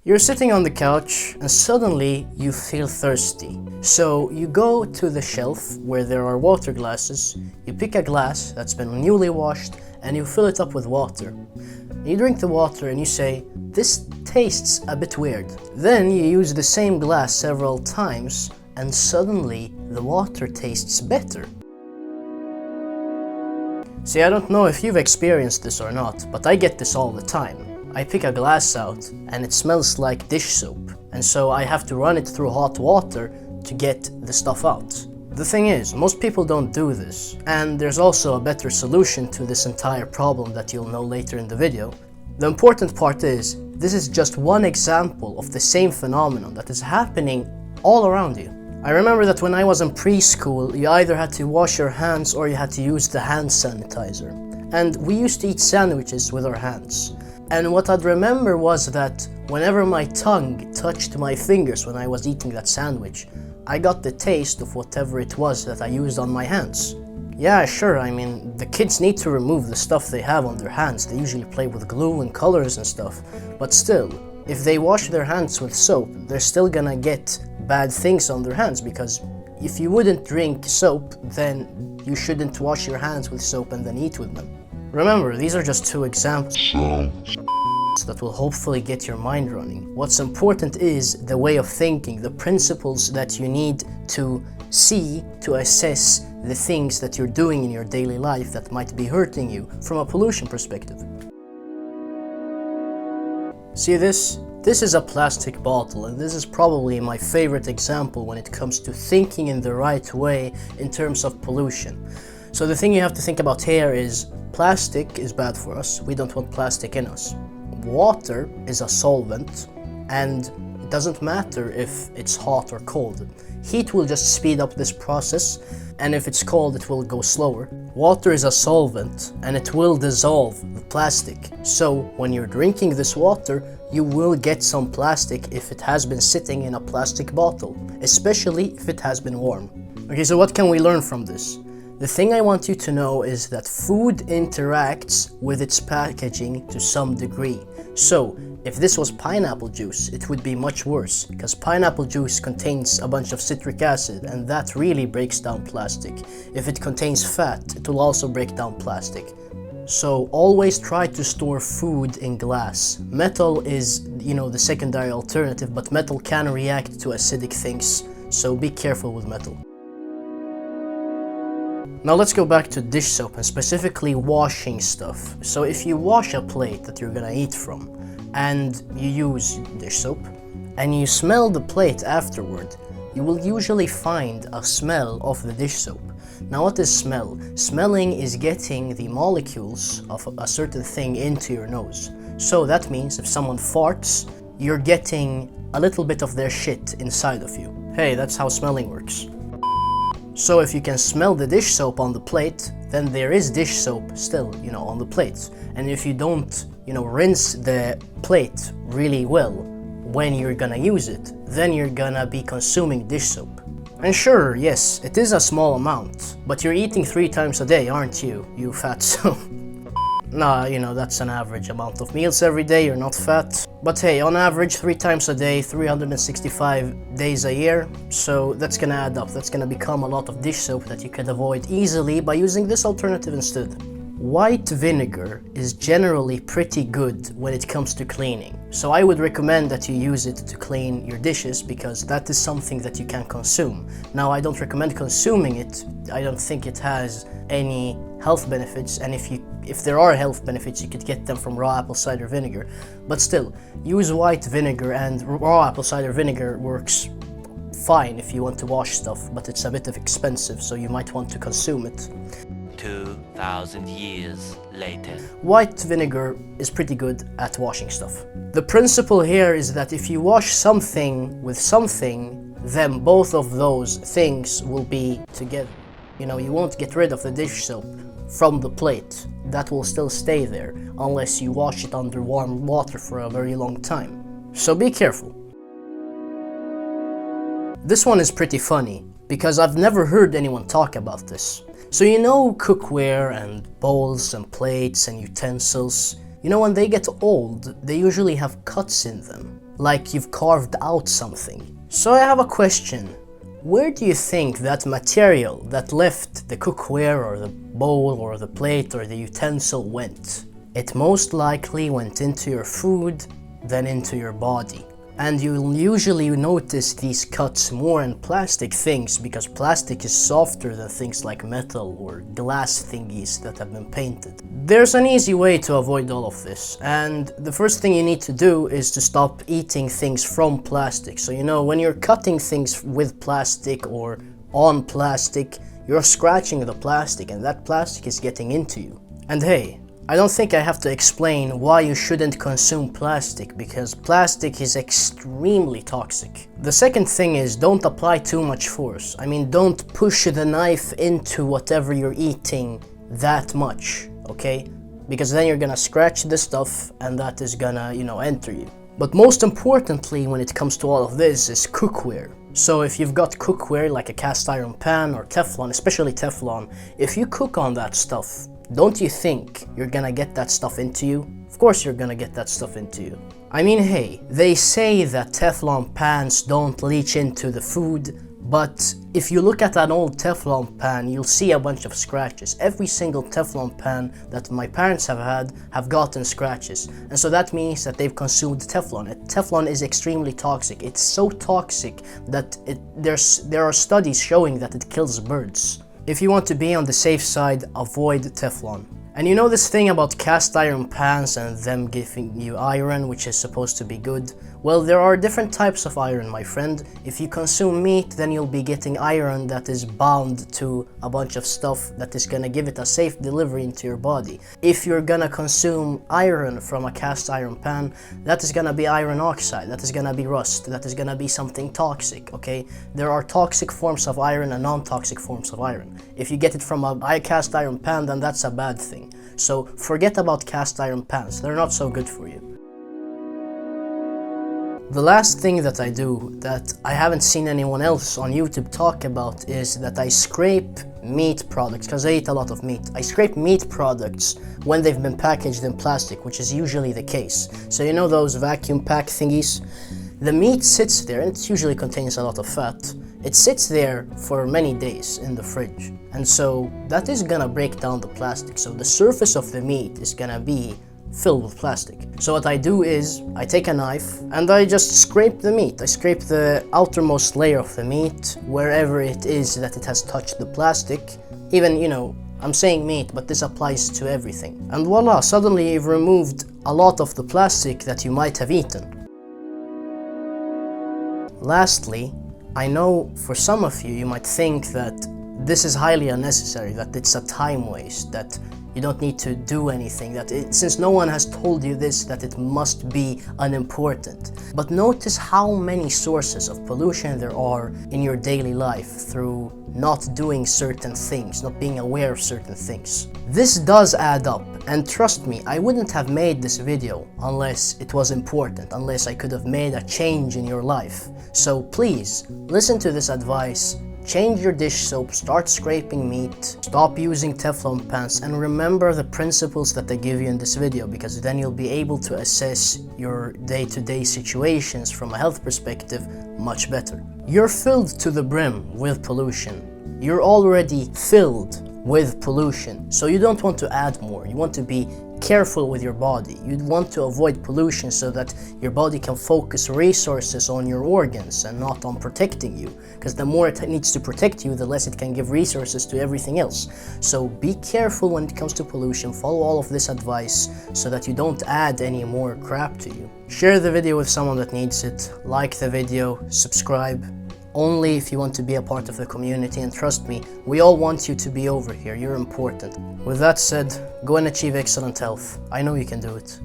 You're sitting on the couch and suddenly you feel thirsty. So you go to the shelf where there are water glasses, you pick a glass that's been newly washed and you fill it up with water. You drink the water and you say, "This tastes a bit weird." Then you use the same glass several times and suddenly the water tastes better. See, I don't know if you've experienced this or not, but I get this all the time. I pick a glass out and it smells like dish soap, and so I have to run it through hot water to get the stuff out. The thing is, most people don't do this, and there's also a better solution to this entire problem that you'll know later in the video. The important part is, this is just one example of the same phenomenon that is happening all around you. I remember that when I was in preschool, you either had to wash your hands or you had to use the hand sanitizer. And we used to eat sandwiches with our hands. And what I'd remember was that whenever my tongue touched my fingers when I was eating that sandwich, I got the taste of whatever it was that I used on my hands. Yeah, sure, I mean, the kids need to remove the stuff they have on their hands. They usually play with glue and colors and stuff. But still, if they wash their hands with soap, they're still gonna get bad things on their hands, because if you wouldn't drink soap, then you shouldn't wash your hands with soap and then eat with them. Remember, these are just two examples that will hopefully get your mind running. What's important is the way of thinking, the principles that you need to see to assess the things that you're doing in your daily life that might be hurting you from a pollution perspective. See this? This is a plastic bottle, and this is probably my favorite example when it comes to thinking in the right way in terms of pollution. So the thing you have to think about here is, plastic is bad for us. We don't want plastic in us. Water is a solvent, and it doesn't matter if it's hot or cold. Heat will just speed up this process, and if it's cold, it will go slower. Water is a solvent, and it will dissolve the plastic. So when you're drinking this water, you will get some plastic if it has been sitting in a plastic bottle, especially if it has been warm. Okay, so what can we learn from this? The thing I want you to know is that food interacts with its packaging to some degree. So, if this was pineapple juice, it would be much worse, because pineapple juice contains a bunch of citric acid, and that really breaks down plastic. If it contains fat, it will also break down plastic. So always try to store food in glass. Metal is, the secondary alternative, but metal can react to acidic things, so be careful with metal. Now let's go back to dish soap and specifically washing stuff. So if you wash a plate that you're gonna eat from and you use dish soap and you smell the plate afterward, you will usually find a smell of the dish soap. Now what is smell? Smelling is getting the molecules of a certain thing into your nose. So that means if someone farts, you're getting a little bit of their shit inside of you. Hey, that's how smelling works. So if you can smell the dish soap on the plate, then there is dish soap still, on the plate. And if you don't, rinse the plate really well when you're gonna use it, then you're gonna be consuming dish soap. And sure, yes, it is a small amount, but you're eating 3 times a day, aren't you, you fatso? Nah, that's an average amount of meals every day, you're not fat. But hey, on average 3 times a day, 365 days a year, so that's gonna add up. That's gonna become a lot of dish soap that you could avoid easily by using this alternative instead. White vinegar is generally pretty good when it comes to cleaning, so I would recommend that you use it to clean your dishes, because that is something that you can consume. Now, I don't recommend consuming it. I don't think it has any health benefits, and if there are health benefits, you could get them from raw apple cider vinegar. But still, use white vinegar, and raw apple cider vinegar works fine if you want to wash stuff, but it's a bit expensive, so you might want to consume it. 2,000 years later. White vinegar is pretty good at washing stuff. The principle here is that if you wash something with something, then both of those things will be together. You won't get rid of the dish soap from the plate. That will still stay there unless you wash it under warm water for a very long time. So be careful. This one is pretty funny, because I've never heard anyone talk about this. So cookware and bowls and plates and utensils, when they get old, they usually have cuts in them. like you've carved out something. So I have a question. Where do you think that material that left the cookware or the bowl or the plate or the utensil went? It most likely went into your food than into your body. And you'll usually notice these cuts more in plastic things because plastic is softer than things like metal or glass thingies that have been painted. There's an easy way to avoid all of this, and the first thing you need to do is to stop eating things from plastic. So when you're cutting things with plastic or on plastic, you're scratching the plastic and that plastic is getting into you. And hey, I don't think I have to explain why you shouldn't consume plastic, because plastic is extremely toxic. The second thing is, don't apply too much force. I mean, don't push the knife into whatever you're eating that much, okay? Because then you're gonna scratch the stuff and that is gonna, enter you. But most importantly, when it comes to all of this, is cookware. So if you've got cookware like a cast iron pan or Teflon, especially Teflon, if you cook on that stuff, don't you think you're gonna get that stuff into you? Of course you're gonna get that stuff into you. I mean, hey, they say that Teflon pans don't leach into the food, but if you look at an old Teflon pan, you'll see a bunch of scratches. Every single Teflon pan that my parents have had have gotten scratches. And so that means that they've consumed Teflon. Teflon is extremely toxic. It's so toxic that there are studies showing that it kills birds. If you want to be on the safe side, avoid Teflon. And this thing about cast iron pans and them giving you iron, which is supposed to be good? Well, there are different types of iron, my friend. If you consume meat, then you'll be getting iron that is bound to a bunch of stuff that is gonna give it a safe delivery into your body. If you're gonna consume iron from a cast iron pan, that is gonna be iron oxide, that is gonna be rust, that is gonna be something toxic, okay? There are toxic forms of iron and non-toxic forms of iron. If you get it from a cast iron pan, then that's a bad thing. So forget about cast iron pans, they're not so good for you. The last thing that I do that I haven't seen anyone else on YouTube talk about is that I scrape meat products, because I eat a lot of meat. I scrape meat products when they've been packaged in plastic, which is usually the case. So those vacuum pack thingies? The meat sits there, and it usually contains a lot of fat. It sits there for many days in the fridge, and so that is gonna break down the plastic. So the surface of the meat is gonna be filled with plastic. So what I do is I take a knife and I just scrape the meat. I scrape the outermost layer of the meat wherever it is that it has touched the plastic. Even, I'm saying meat, but this applies to everything. And voila, suddenly you've removed a lot of the plastic that you might have eaten. Lastly, I know for some of you, you might think that this is highly unnecessary, that it's a time waste, that you don't need to do anything, since no one has told you this, that it must be unimportant. But notice how many sources of pollution there are in your daily life through not doing certain things, not being aware of certain things. This does add up, and trust me, I wouldn't have made this video unless it was important, unless I could have made a change in your life. So please, listen to this advice. Change your dish soap, start scraping meat, stop using Teflon pans, and remember the principles that I give you in this video, because then you'll be able to assess your day-to-day situations from a health perspective much better. You're filled to the brim with pollution. You're already filled with pollution, so you don't want to add more. You want to be careful with your body. You want to avoid pollution so that your body can focus resources on your organs and not on protecting you, because the more it needs to protect you, the less it can give resources to everything else. So be careful when it comes to pollution. Follow all of this advice so that you don't add any more crap to you. Share the video with someone that needs it. Like the video, subscribe. Only if you want to be a part of the community, and trust me, we all want you to be over here. You're important. With that said, go and achieve excellent health. I know you can do it.